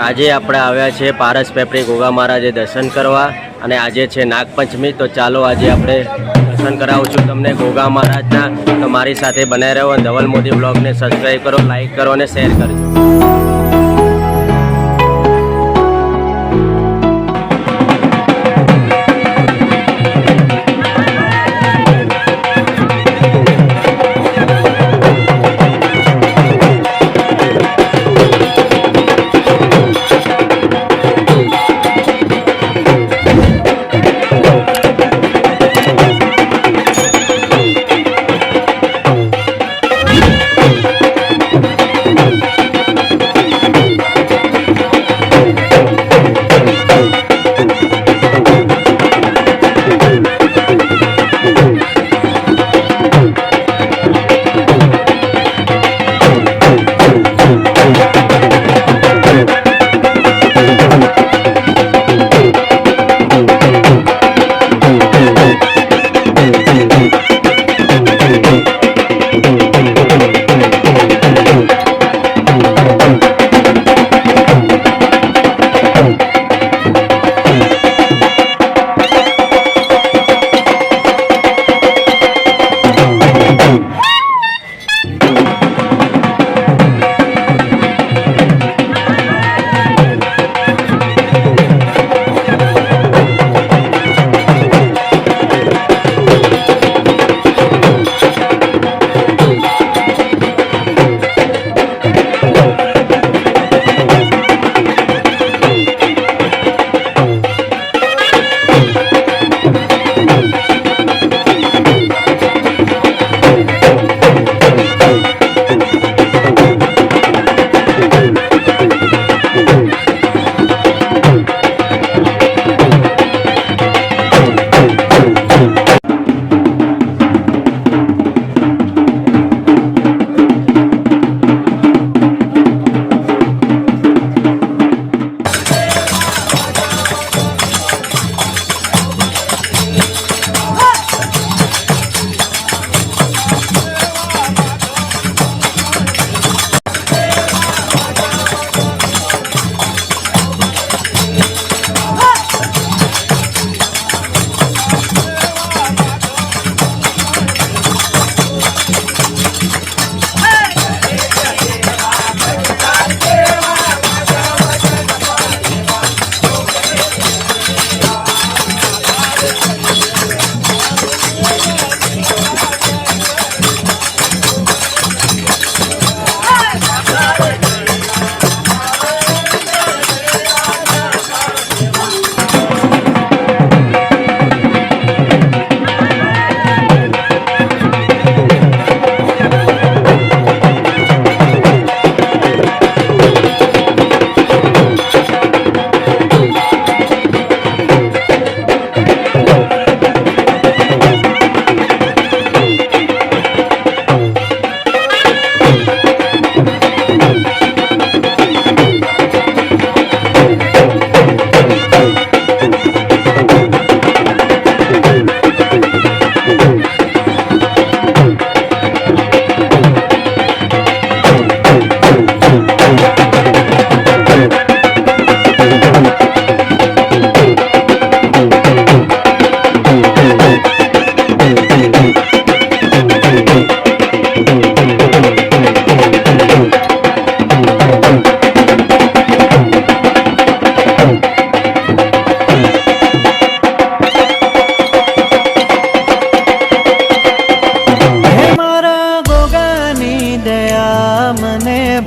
આજે આપણે આવ્યા છે પારસ પેપરી ગોગા મહારાજે દર્શન કરવા અને આજે છે નાગપંચમી. તો ચાલો આજે આપણે દર્શન કરાવું છું તમને ગોગા મહારાજના. તો મારી સાથે બનાવી રહ્યો ધવલ મોદી બ્લોગને સબસ્ક્રાઈબ કરો, લાઈક કરો અને શેર કરજો.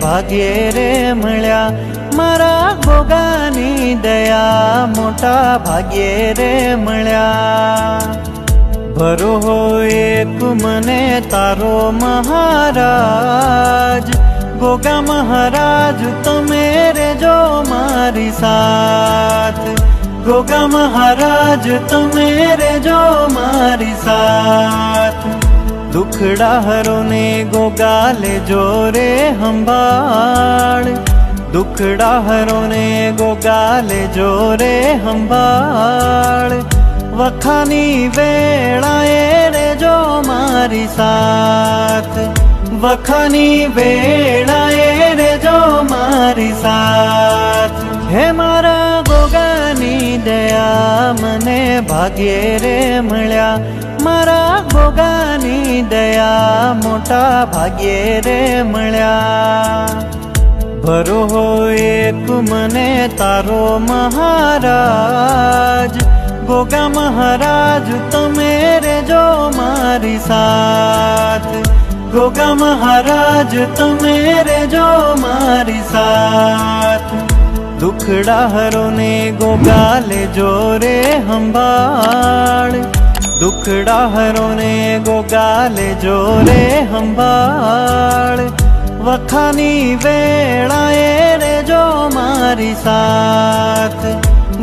ભાગ્યે રે મળ્યા મારા ગોગાની દયા મોટા ભાગ્યે રે મળ્યા. ભરો હોય એક મને તારો મહારાજ ગોગા મહારાજ તમે રેજો મારી સાથ. ગોગા મહારાજ તમે રેજો મારી સાથ. દુખડા હરો ને ગોગા લેજો રે સંભાળ. દુખડા હરો ને ગોગા લેજો રે સંભાળ. વખાની વેળાએ રેજો મારી સાથ. વખાની વેળાએ રેજો મારી સાથ. મને ભાગ્યે રે મળ્યા મારા ગોગાની દયા મોટા ભાગ્યે રે મળ્યા ભરો હોય એક મને તારો મહારાજ ગોગા મહારાજ તમે રેજો મારી સાથ ગોગા મહારાજ તમે રેજો મારી સાથ દુખડા હરો ને ગોગા લેજો રે સંભાળ દુખડા હરો ને ગોગા લેજો રે સંભાળ વખાની વેળાએ રેજો મારી સાથ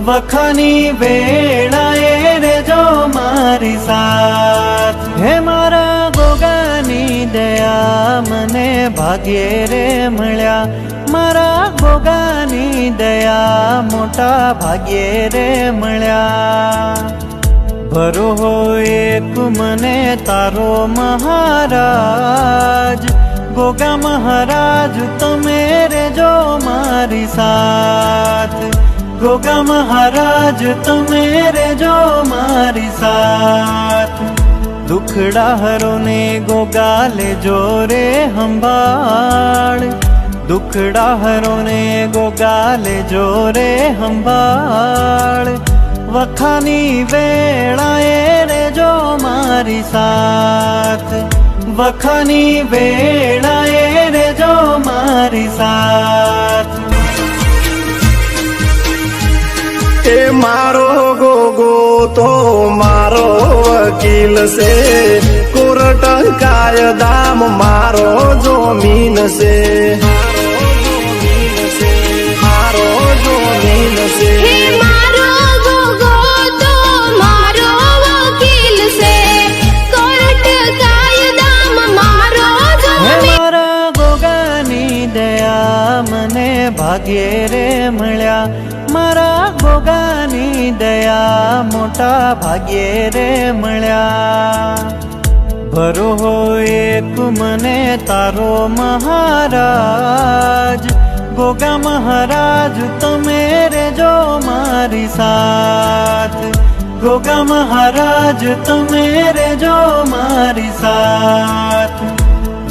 વખાની વેળાએ રેજો મારી સાથ હે મારા ગોગાની દયા મને ભાગ્યે રે મળ્યા મારા ગોગાની દયા મોટા ભાગ્યે રે મળ્યા ભરો હોય એક મને તારો મહારાજ ગોગા મહારાજ તમે રેજો મારી સાથ ગોગા મહારાજ તમે રેજો મારી સાથ દુખડા હરો ને ગોગા લેજો રે સંભાળ દુખડા હરો ને ગોગા લેજો રે સંભાળ વખાની વેળાએ રેજો મારી સાથ વખાની વેળાએ રેજો મારી સાથ એ મારો ગોગો તો મારો વકીલ છે કોર્ટ કાયદામ મારો જમીન છે મારો જમીન છે હે મારો ગોગો તો મારો વકીલ છે કોર્ટ કાયદામાં મારો હે જમીન મારા ગોગાની દયા મને ભાગ્યે રે મળ્યા મારા ગોગાની દયા મોટા ભાગ્યે રે મળ્યા ભરો હોય એક મને તારો મહારાજ ગોગા મહારાજ તમે રેજો મારી સાથ ગોગા મહારાજ તમે રેજો મારી સાથ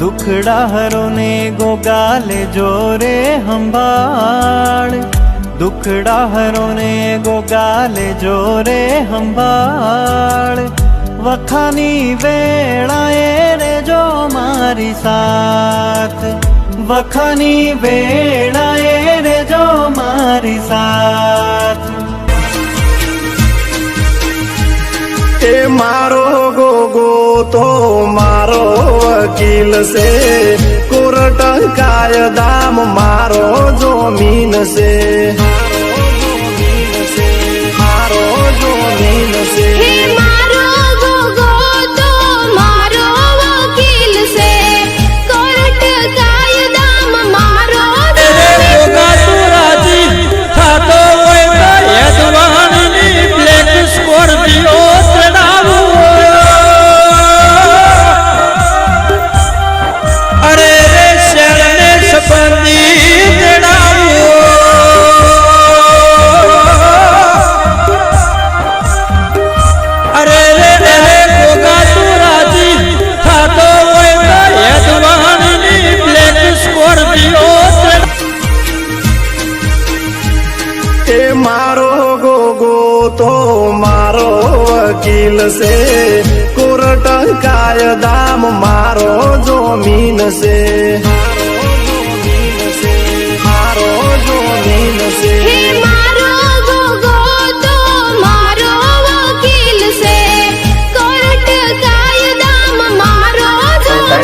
દુખડા હરો ને ગોગા લેજો રે સંભાળ દુખડા હરો ને ગોગા લેજો રે સંભાળ વખાની વેળાએ રેજો મારી સાથ વખાની વેળાએ રેજો મારી સાથ એ મારો ગોગો તો મારો વકીલ છે કોર્ટ કાયદામ મારો જમીન છે મારો જમીન છે હે મારો ગોગો તો મારો વકીલ છે કોર્ટ કાયદામાં મારો એ મારો ગોગો તો મારો વકીલ છે કોર્ટ કાયદામ મારો જમીન છે મારો જમીન છે હે મારો ગોગો તો મારો વકીલ છે કોર્ટ કાયદામાં મારો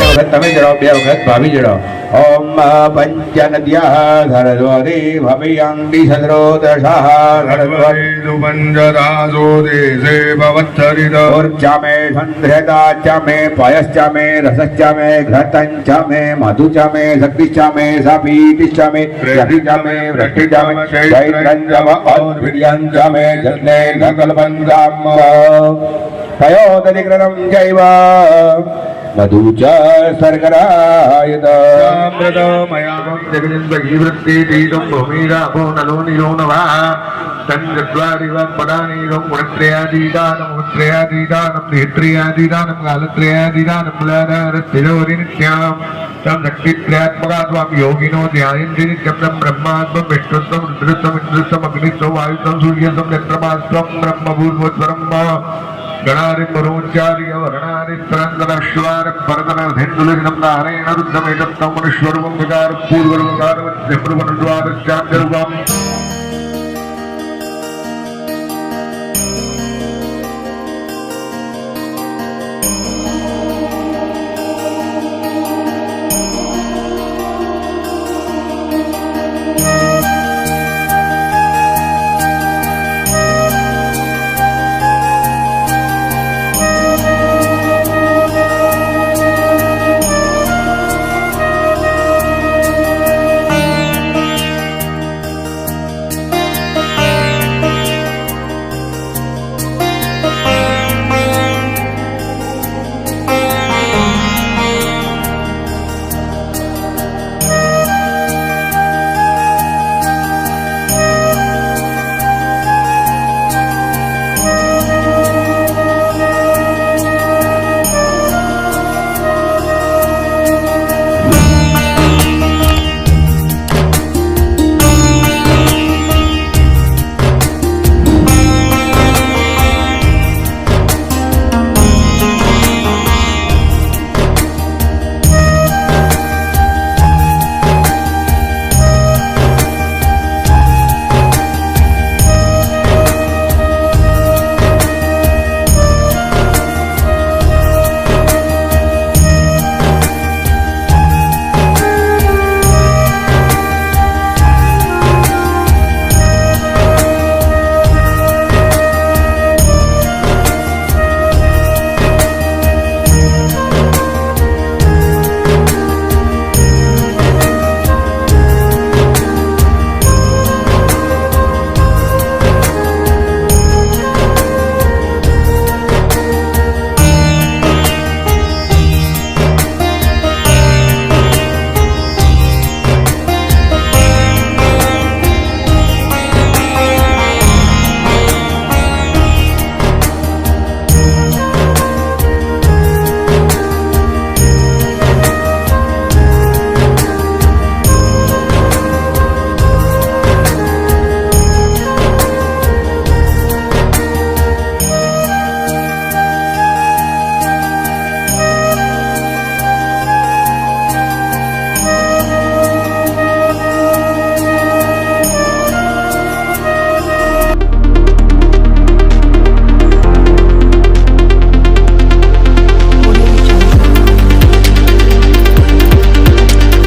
જમીન તમે જણાવો બે વખત ભાભી જણાવો ઓમ પંચનદ્યા ધરદ્વરી ભવિયંતિ સદ્રોદશાહ ધરદ્વરી સુપંચદાસો દેશે ભવત્સરિત ऊर्जामे संध्रदाचामे पयश्चामे रसश्चामे घृतञ्चामे मधुचामे शक्तिश्चामे सापीतिश्चामे रतिचामे वृष्टिचामे चैत्रञ्चम और्भिर्यञ्चामे जन्ने कल्पन्दाम पयोदधिकृतं चैव मधु च सर्करायत मयामं जगजिन्वृत्तिदीदं भूमिरापो नलो निलो नवः तन्जद्वारिवं पदानीदं गुणत्रयादीदानं मुत्रयादीदानं नेत्र्यादीदानं कालत्रयादीदानं मुलाधारस्थिरोरिनित्यां तं शक्तित्रयात्मका त्वां योगिनो ध्यायन्ति नित्यं तं ब्रह्मात्मं विष्णुत्वं रुद्रत्वम् इन्द्रत्वम् अग्नित्वं वायुत्वं सूर्यत्वं चन्द्रमात्वं ब्रह्मभूर्भुवस्वरं गणारि परोच्चार्य वर्णारि त्रन्दनश्वार परतनधेन्दुलिनं नारायण रुद्रमेतत्तं मनुष्वरूपं विकार पूर्वरूपकारवत्यप्रवणद्वारश्चान्तरूपम्